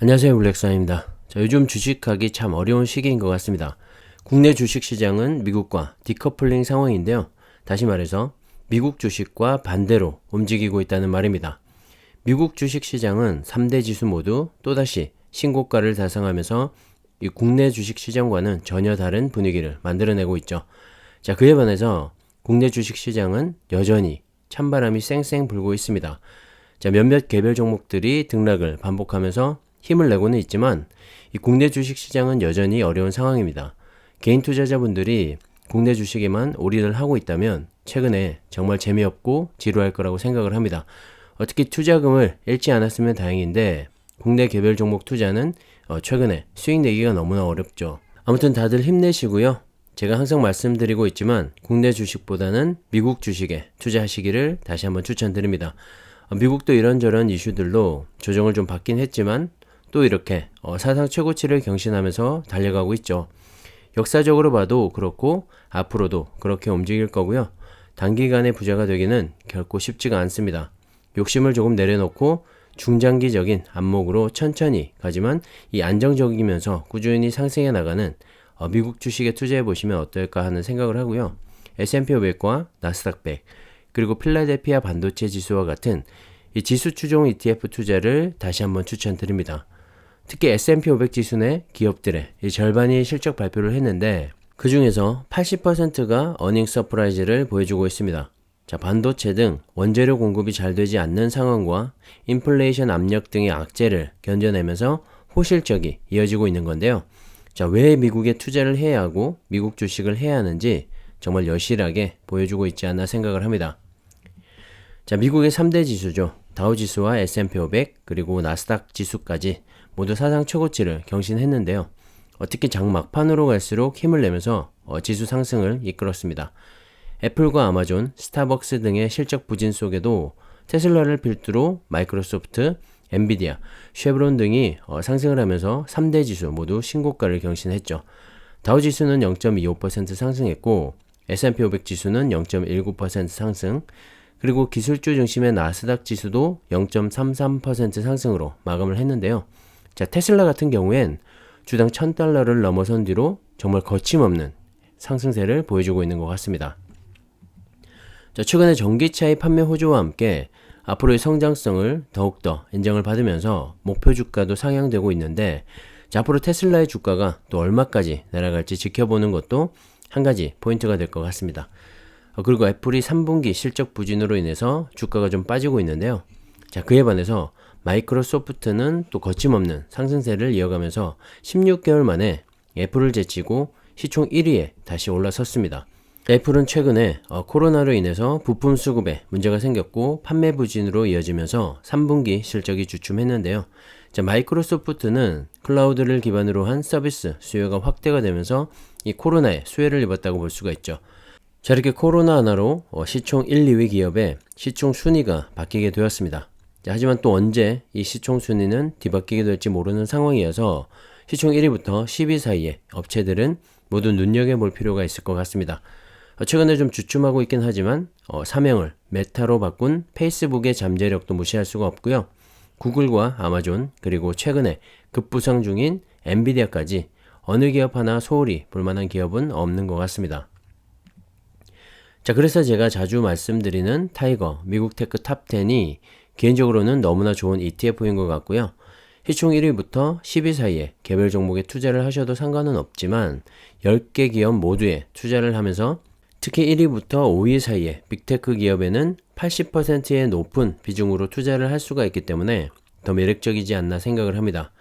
안녕하세요, 블랙사입니다. 요즘 주식하기 참 어려운 시기인 것 같습니다. 국내 주식시장은 미국과 디커플링 상황인데요. 다시 말해서 미국 주식과 반대로 움직이고 있다는 말입니다. 미국 주식시장은 3대 지수 모두 또다시 신고가를 달성하면서 이 국내 주식시장과는 전혀 다른 분위기를 만들어내고 있죠. 그에 반해서 국내 주식시장은 여전히 찬바람이 쌩쌩 불고 있습니다. 몇몇 개별 종목들이 등락을 반복하면서 힘을 내고는 있지만 이 국내 주식시장은 여전히 어려운 상황입니다. 개인 투자자분들이 국내 주식에만 올인을 하고 있다면 최근에 정말 재미없고 지루할 거라고 생각을 합니다. 특히 투자금을 잃지 않았으면 다행인데 국내 개별 종목 투자는 최근에 수익 내기가 너무나 어렵죠. 아무튼 다들 힘내시고요. 제가 항상 말씀드리고 있지만 국내 주식보다는 미국 주식에 투자하시기를 다시 한번 추천드립니다. 미국도 이런저런 이슈들로 조정을 좀 받긴 했지만 또 이렇게 사상 최고치를 경신하면서 달려가고 있죠. 역사적으로 봐도 그렇고 앞으로도 그렇게 움직일 거고요. 단기간에 부자가 되기는 결코 쉽지가 않습니다. 욕심을 조금 내려놓고 중장기적인 안목으로 천천히 가지만 이 안정적이면서 꾸준히 상승해 나가는 미국 주식에 투자해 보시면 어떨까 하는 생각을 하고요. S&P 500과 나스닥 100 그리고 필라델피아 반도체 지수와 같은 이 지수 추종 ETF 투자를 다시 한번 추천드립니다. 특히 S&P 500 지수 내 기업들의 절반이 실적 발표를 했는데 그 중에서 80%가 어닝 서프라이즈를 보여주고 있습니다. 반도체 등 원재료 공급이 잘 되지 않는 상황과 인플레이션 압력 등의 악재를 견뎌내면서 호실적이 이어지고 있는 건데요. 왜 미국에 투자를 해야 하고 미국 주식을 해야 하는지 정말 여실하게 보여주고 있지 않나 생각을 합니다. 미국의 3대 지수죠. 다우지수와 S&P 500 그리고 나스닥 지수까지 모두 사상 최고치를 경신했는데요. 특히 장 막판으로 갈수록 힘을 내면서 지수 상승을 이끌었습니다. 애플과 아마존, 스타벅스 등의 실적 부진 속에도 테슬라를 필두로 마이크로소프트, 엔비디아, 쉐브론 등이 상승을 하면서 3대 지수 모두 신고가를 경신했죠. 다우지수는 0.25% 상승했고 S&P 500 지수는 0.19% 상승, 그리고 기술주 중심의 나스닥 지수도 0.33% 상승으로 마감을 했는데요. 테슬라 같은 경우엔 주당 $1,000를 넘어선 뒤로 정말 거침없는 상승세를 보여주고 있는 것 같습니다. 최근에 전기차의 판매 호조와 함께 앞으로의 성장성을 더욱더 인정을 받으면서 목표 주가도 상향되고 있는데 앞으로 테슬라의 주가가 또 얼마까지 내려갈지 지켜보는 것도 한 가지 포인트가 될 것 같습니다. 그리고 애플이 3분기 실적 부진으로 인해서 주가가 좀 빠지고 있는데요. 그에 반해서 마이크로소프트는 또 거침없는 상승세를 이어가면서 16개월 만에 애플을 제치고 시총 1위에 다시 올라섰습니다. 애플은 최근에 코로나로 인해서 부품 수급에 문제가 생겼고 판매 부진으로 이어지면서 3분기 실적이 주춤했는데요. 마이크로소프트는 클라우드를 기반으로 한 서비스 수요가 확대가 되면서 이 코로나에 수혜를 입었다고 볼 수가 있죠. 이렇게 코로나 하나로 시총 1, 2위 기업의 시총 순위가 바뀌게 되었습니다. 하지만 또 언제 이 시총 순위는 뒤바뀌게 될지 모르는 상황이어서 시총 1위부터 10위 사이의 업체들은 모두 눈여겨볼 필요가 있을 것 같습니다. 최근에 좀 주춤하고 있긴 하지만 사명을 메타로 바꾼 페이스북의 잠재력도 무시할 수가 없고요. 구글과 아마존 그리고 최근에 급부상 중인 엔비디아까지 어느 기업 하나 소홀히 볼만한 기업은 없는 것 같습니다. 그래서 제가 자주 말씀드리는 타이거 미국 테크 탑10이 개인적으로는 너무나 좋은 ETF인 것 같고요. 시총 1위부터 10위 사이에 개별 종목에 투자를 하셔도 상관은 없지만 10개 기업 모두에 투자를 하면서 특히 1위부터 5위 사이에 빅테크 기업에는 80%의 높은 비중으로 투자를 할 수가 있기 때문에 더 매력적이지 않나 생각을 합니다.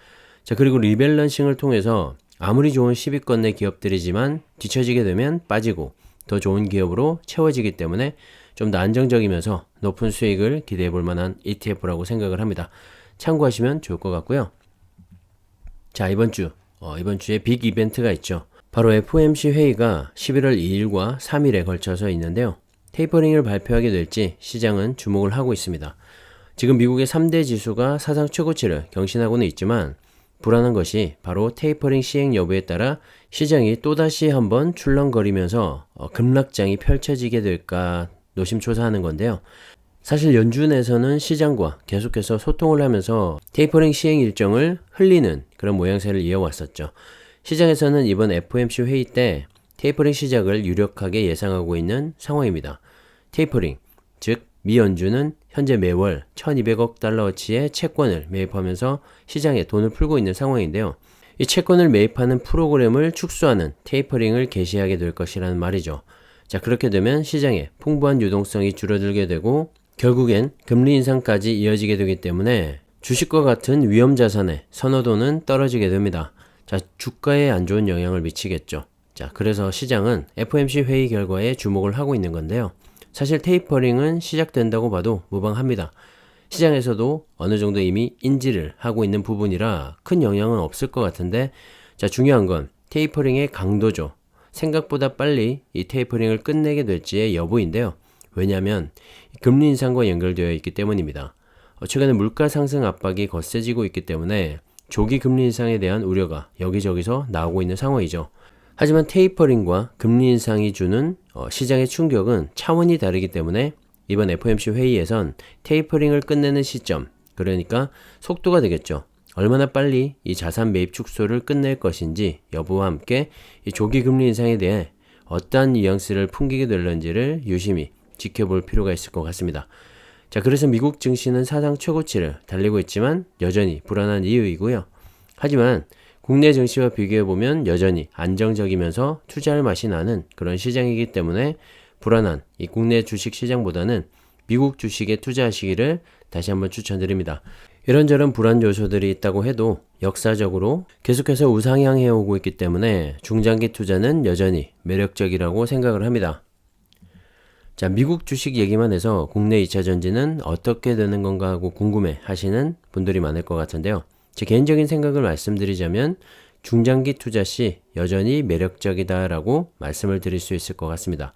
그리고 리밸런싱을 통해서 아무리 좋은 10위권 내 기업들이지만 뒤처지게 되면 빠지고 더 좋은 기업으로 채워지기 때문에 좀 더 안정적이면서 높은 수익을 기대해 볼 만한 ETF라고 생각을 합니다. 참고하시면 좋을 것 같고요. 이번 주에 빅 이벤트가 있죠. 바로 FOMC 회의가 11월 2일과 3일에 걸쳐서 있는데요. 테이퍼링을 발표하게 될지 시장은 주목을 하고 있습니다. 지금 미국의 3대 지수가 사상 최고치를 경신하고는 있지만 불안한 것이 바로 테이퍼링 시행 여부에 따라 시장이 또다시 한번 출렁거리면서 급락장이 펼쳐지게 될까 노심초사하는 건데요. 사실 연준에서는 시장과 계속해서 소통을 하면서 테이퍼링 시행 일정을 흘리는 그런 모양새를 이어왔었죠. 시장에서는 이번 FOMC 회의 때 테이퍼링 시작을 유력하게 예상하고 있는 상황입니다. 테이퍼링, 즉 미 연준은 현재 매월 1200억 달러어치의 채권을 매입하면서 시장에 돈을 풀고 있는 상황인데요. 이 채권을 매입하는 프로그램을 축소하는 테이퍼링을 개시하게 될 것이라는 말이죠. 자, 그렇게 되면 시장에 풍부한 유동성이 줄어들게 되고 결국엔 금리 인상까지 이어지게 되기 때문에 주식과 같은 위험 자산의 선호도는 떨어지게 됩니다. 자, 주가에 안 좋은 영향을 미치겠죠. 자, 그래서 시장은 FOMC 회의 결과에 주목을 하고 있는 건데요. 사실 테이퍼링은 시작된다고 봐도 무방합니다. 시장에서도 어느 정도 이미 인지를 하고 있는 부분이라 큰 영향은 없을 것 같은데, 자, 중요한 건 테이퍼링의 강도죠. 생각보다 빨리 이 테이퍼링을 끝내게 될지의 여부인데요. 왜냐하면 금리 인상과 연결되어 있기 때문입니다. 최근에 물가 상승 압박이 거세지고 있기 때문에 조기 금리 인상에 대한 우려가 여기저기서 나오고 있는 상황이죠. 하지만 테이퍼링과 금리 인상이 주는 시장의 충격은 차원이 다르기 때문에 이번 FOMC 회의에선 테이퍼링을 끝내는 시점, 그러니까 속도가 되겠죠. 얼마나 빨리 이 자산 매입 축소를 끝낼 것인지 여부와 함께 이 조기 금리 인상에 대해 어떠한 뉘앙스를 풍기게 될런지를 유심히 지켜볼 필요가 있을 것 같습니다. 자, 그래서 미국 증시는 사상 최고치를 달리고 있지만 여전히 불안한 이유이고요. 하지만 국내 증시와 비교해보면 여전히 안정적이면서 투자할 맛이 나는 그런 시장이기 때문에 불안한 이 국내 주식 시장보다는 미국 주식에 투자하시기를 다시 한번 추천드립니다. 이런저런 불안 요소들이 있다고 해도 역사적으로 계속해서 우상향해 오고 있기 때문에 중장기 투자는 여전히 매력적이라고 생각을 합니다. 자, 미국 주식 얘기만 해서 국내 2차 전지는 어떻게 되는 건가 하고 궁금해 하시는 분들이 많을 것 같은데요. 제 개인적인 생각을 말씀드리자면 중장기 투자 시 여전히 매력적이다라고 말씀을 드릴 수 있을 것 같습니다.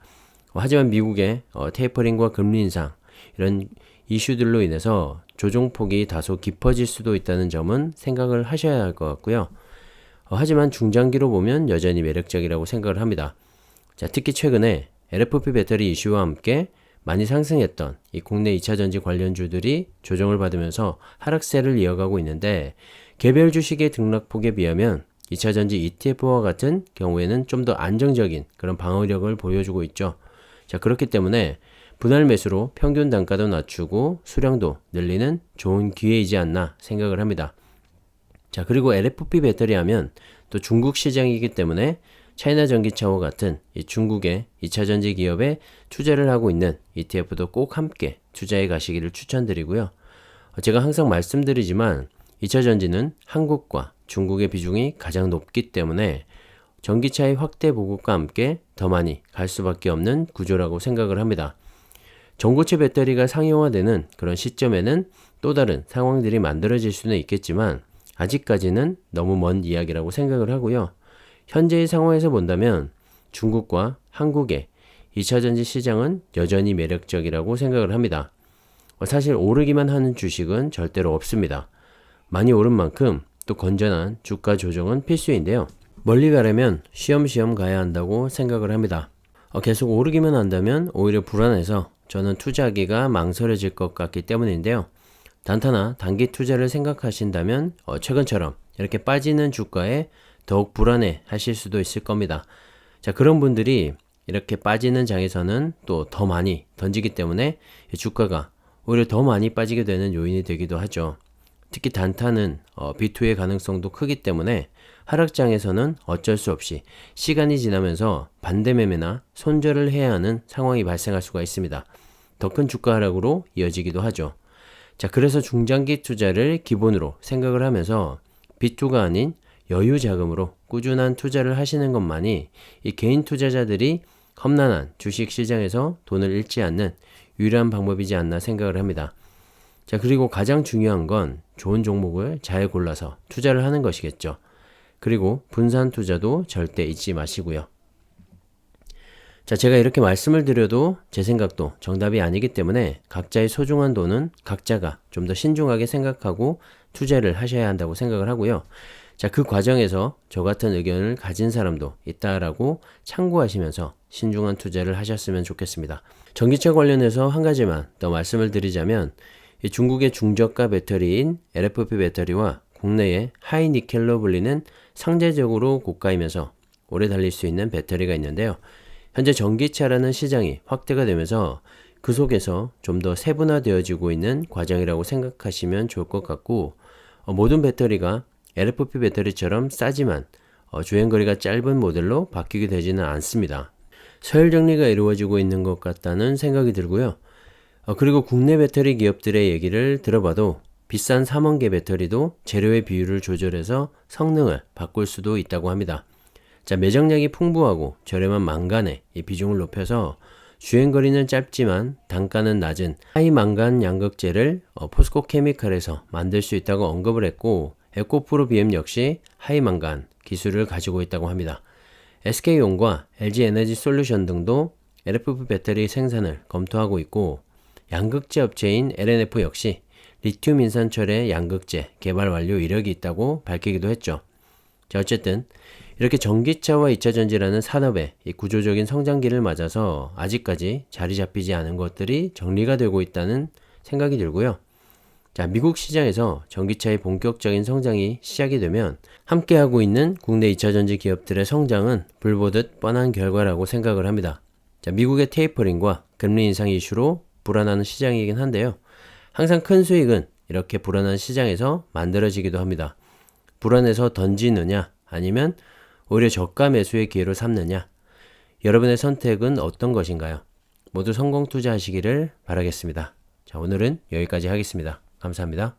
하지만 미국의 테이퍼링과 금리 인상 이런 이슈들로 인해서 조정폭이 다소 깊어질 수도 있다는 점은 생각을 하셔야 할 것 같고요. 하지만 중장기로 보면 여전히 매력적이라고 생각을 합니다. 자, 특히 최근에 LFP 배터리 이슈와 함께 많이 상승했던 이 국내 2차전지 관련주들이 조정을 받으면서 하락세를 이어가고 있는데 개별 주식의 등락폭에 비하면 2차전지 ETF와 같은 경우에는 좀 더 안정적인 그런 방어력을 보여주고 있죠. 자, 그렇기 때문에 분할 매수로 평균 단가도 낮추고 수량도 늘리는 좋은 기회이지 않나 생각을 합니다. 자, 그리고 LFP 배터리 하면 또 중국 시장이기 때문에 차이나 전기차와 같은 이 중국의 2차전지 기업에 투자를 하고 있는 ETF도 꼭 함께 투자해 가시기를 추천드리고요. 제가 항상 말씀드리지만 2차전지는 한국과 중국의 비중이 가장 높기 때문에 전기차의 확대 보급과 함께 더 많이 갈 수밖에 없는 구조라고 생각을 합니다. 전고체 배터리가 상용화되는 그런 시점에는 또 다른 상황들이 만들어질 수는 있겠지만 아직까지는 너무 먼 이야기라고 생각을 하고요. 현재의 상황에서 본다면 중국과 한국의 2차전지 시장은 여전히 매력적이라고 생각을 합니다. 사실 오르기만 하는 주식은 절대로 없습니다. 많이 오른 만큼 또 건전한 주가 조정은 필수인데요. 멀리 가려면 쉬엄쉬엄 가야 한다고 생각을 합니다. 계속 오르기만 한다면 오히려 불안해서 저는 투자하기가 망설여질 것 같기 때문인데요. 단타나 단기 투자를 생각하신다면 최근처럼 이렇게 빠지는 주가에 더욱 불안해 하실 수도 있을 겁니다. 자, 그런 분들이 이렇게 빠지는 장에서는 또 더 많이 던지기 때문에 주가가 오히려 더 많이 빠지게 되는 요인이 되기도 하죠. 특히 단타는 B2의 가능성도 크기 때문에 하락장에서는 어쩔 수 없이 시간이 지나면서 반대 매매나 손절을 해야 하는 상황이 발생할 수가 있습니다. 더 큰 주가 하락으로 이어지기도 하죠. 자, 그래서 중장기 투자를 기본으로 생각을 하면서 B2가 아닌 여유 자금으로 꾸준한 투자를 하시는 것만이 이 개인 투자자들이 험난한 주식 시장에서 돈을 잃지 않는 유일한 방법이지 않나 생각을 합니다. 자, 그리고 가장 중요한 건 좋은 종목을 잘 골라서 투자를 하는 것이겠죠. 그리고 분산 투자도 절대 잊지 마시고요. 자, 제가 이렇게 말씀을 드려도 제 생각도 정답이 아니기 때문에 각자의 소중한 돈은 각자가 좀 더 신중하게 생각하고 투자를 하셔야 한다고 생각을 하고요. 자, 그 과정에서 저 같은 의견을 가진 사람도 있다라고 참고하시면서 신중한 투자를 하셨으면 좋겠습니다. 전기차 관련해서 한 가지만 더 말씀을 드리자면 이 중국의 중저가 배터리인 LFP 배터리와 국내의 하이니켈로 불리는 상대적으로 고가이면서 오래 달릴 수 있는 배터리가 있는데요. 현재 전기차라는 시장이 확대가 되면서 그 속에서 좀 더 세분화되어지고 있는 과정이라고 생각하시면 좋을 것 같고, 모든 배터리가 LFP 배터리처럼 싸지만 주행거리가 짧은 모델로 바뀌게 되지는 않습니다. 서열 정리가 이루어지고 있는 것 같다는 생각이 들고요. 그리고 국내 배터리 기업들의 얘기를 들어봐도 비싼 3원계 배터리도 재료의 비율을 조절해서 성능을 바꿀 수도 있다고 합니다. 자, 매장량이 풍부하고 저렴한 망간의 이 비중을 높여서 주행거리는 짧지만 단가는 낮은 하이망간 양극재를 포스코 케미칼에서 만들 수 있다고 언급을 했고, 에코프로 BM 역시 하이망간 기술을 가지고 있다고 합니다. SK온과 LG에너지솔루션 등도 LFP 배터리 생산을 검토하고 있고, 양극재 업체인 LNF 역시 리튬 인산철의 양극재 개발 완료 이력이 있다고 밝히기도 했죠. 자, 어쨌든 이렇게 전기차와 2차전지라는 산업의 이 구조적인 성장기를 맞아서 아직까지 자리 잡히지 않은 것들이 정리가 되고 있다는 생각이 들고요. 자, 미국 시장에서 전기차의 본격적인 성장이 시작이 되면 함께하고 있는 국내 2차전지 기업들의 성장은 불보듯 뻔한 결과라고 생각을 합니다. 자, 미국의 테이퍼링과 금리 인상 이슈로 불안한 시장이긴 한데요. 항상 큰 수익은 이렇게 불안한 시장에서 만들어지기도 합니다. 불안해서 던지느냐 아니면 오히려 저가 매수의 기회로 삼느냐, 여러분의 선택은 어떤 것인가요? 모두 성공 투자하시기를 바라겠습니다. 자, 오늘은 여기까지 하겠습니다. 감사합니다.